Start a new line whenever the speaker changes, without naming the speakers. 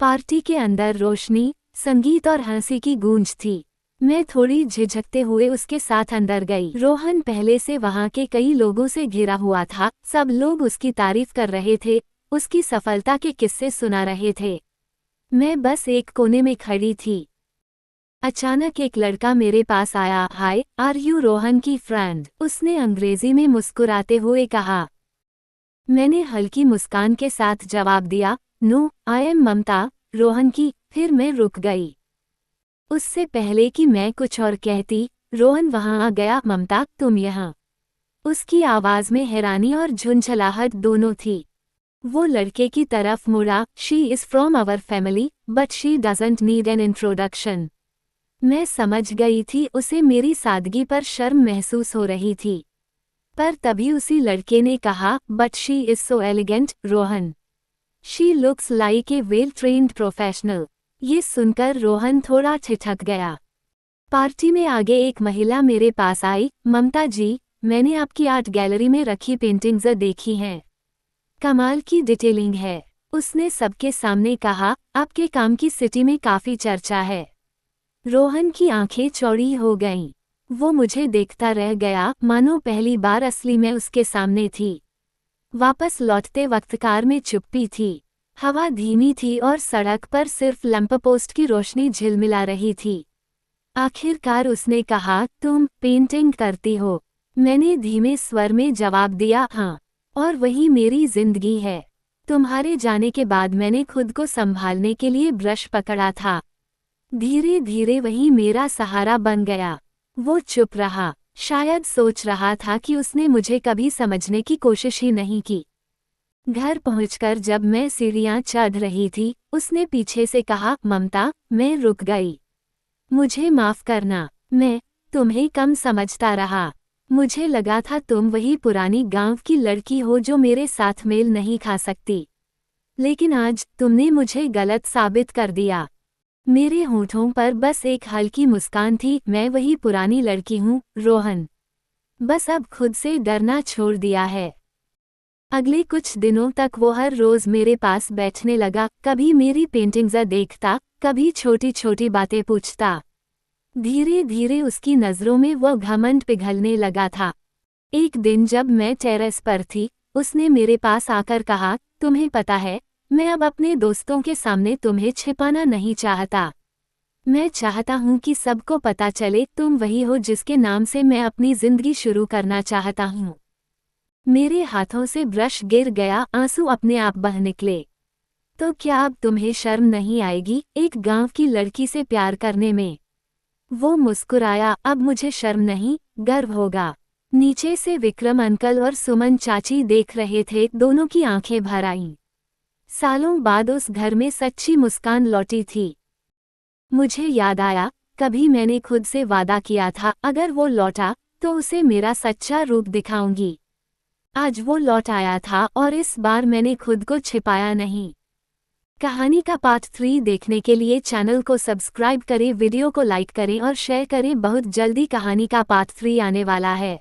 Party के अंदर रोशनी, संगीत और हंसी की गूंज थी। मैं थोड़ी झिझकते हुए उसके साथ अंदर गई। रोहन पहले से वहां के कई लोगों से घिरा हुआ था। सब लोग उसकी तारीफ कर रहे थे, उसकी सफलता के किस्से सुना रहे थे। मैं बस एक कोने में खड़ी थी। अचानक एक लड़का मेरे पास आया। हाय, आर यू रोहन की फ्रेंड? उसने अंग्रेजी में मुस्कुराते हुए कहा। मैंने हल्की मुस्कान के साथ जवाब दिया, नो, आई एम ममता, रोहन की। फिर मैं रुक गई। उससे पहले कि मैं कुछ और कहती, रोहन वहां आ गया। ममता, तुम यहाँ? उसकी आवाज में हैरानी और झुंझलाहट दोनों थी। वो लड़के की तरफ मुड़ा। She is from our family, but she doesn't need an introduction. मैं समझ गई थी उसे मेरी सादगी पर शर्म महसूस हो रही थी। पर तभी उसी लड़के ने कहा, but she is so elegant, Rohan. She looks like a well trained professional. ये सुनकर रोहन थोड़ा ठिठक गया। पार्टी में आगे एक महिला मेरे पास आई। ममता जी, मैंने आपकी आर्ट गैलरी में रखी पेंटिंग्स देखी हैं। कमाल की डिटेलिंग है। उसने सबके सामने कहा। आपके काम की सिटी में काफी चर्चा है। रोहन की आंखें चौड़ी हो गईं। वो मुझे देखता रह गया, मानो पहली बार असली में उसके सामने थी। वापस लौटते वक्त कार में चुप्पी थी। हवा धीमी थी और सड़क पर सिर्फ लैंप पोस्ट की रोशनी झिलमिला रही थी। आखिरकार उसने कहा, तुम पेंटिंग करती हो? मैंने धीमे स्वर में जवाब दिया, हाँ, और वही मेरी जिंदगी है। तुम्हारे जाने के बाद मैंने खुद को संभालने के लिए ब्रश पकड़ा था। धीरे धीरे वही मेरा सहारा बन गया। वो चुप रहा, शायद सोच रहा था कि उसने मुझे कभी समझने की कोशिश ही नहीं की। घर पहुंचकर जब मैं सीढ़ियां चढ़ रही थी, उसने पीछे से कहा, ममता, मैं रुक गई। मुझे माफ करना, मैं तुम्हें कम समझता रहा। मुझे लगा था तुम वही पुरानी गांव की लड़की हो जो मेरे साथ मेल नहीं खा सकती। लेकिन आज तुमने मुझे गलत साबित कर दिया। मेरे होठों पर बस एक हल्की मुस्कान थी। मैं वही पुरानी लड़की हूँ, रोहन। बस अब खुद से डरना छोड़ दिया है। अगले कुछ दिनों तक वो हर रोज मेरे पास बैठने लगा। कभी मेरी पेंटिंग्स देखता, कभी छोटी छोटी बातें पूछता। धीरे धीरे उसकी नज़रों में वो घमंड पिघलने लगा था। एक दिन जब मैं टेरेस पर थी, उसने मेरे पास आकर कहा, तुम्हें पता है, मैं अब अपने दोस्तों के सामने तुम्हें छिपाना नहीं चाहता। मैं चाहता हूँ कि सबको पता चले तुम वही हो जिसके नाम से मैं अपनी जिंदगी शुरू करना चाहता हूँ। मेरे हाथों से ब्रश गिर गया, आंसू अपने आप बह निकले। तो क्या अब तुम्हें शर्म नहीं आएगी एक गांव की लड़की से प्यार करने में? वो मुस्कुराया। अब मुझे शर्म नहीं, गर्व होगा। नीचे से विक्रम अंकल और सुमन चाची देख रहे थे। दोनों की आंखें भर आईं। सालों बाद उस घर में सच्ची मुस्कान लौटी थी। मुझे याद आया, कभी मैंने खुद से वादा किया था, अगर वो लौटा तो उसे मेरा सच्चा रूप दिखाऊंगी। आज वो लौट आया था और इस बार मैंने खुद को छिपाया नहीं। कहानी का पार्ट 3 देखने के लिए चैनल को सब्सक्राइब करें, वीडियो को लाइक करें और शेयर करें। बहुत जल्दी कहानी का पार्ट 3 आने वाला है।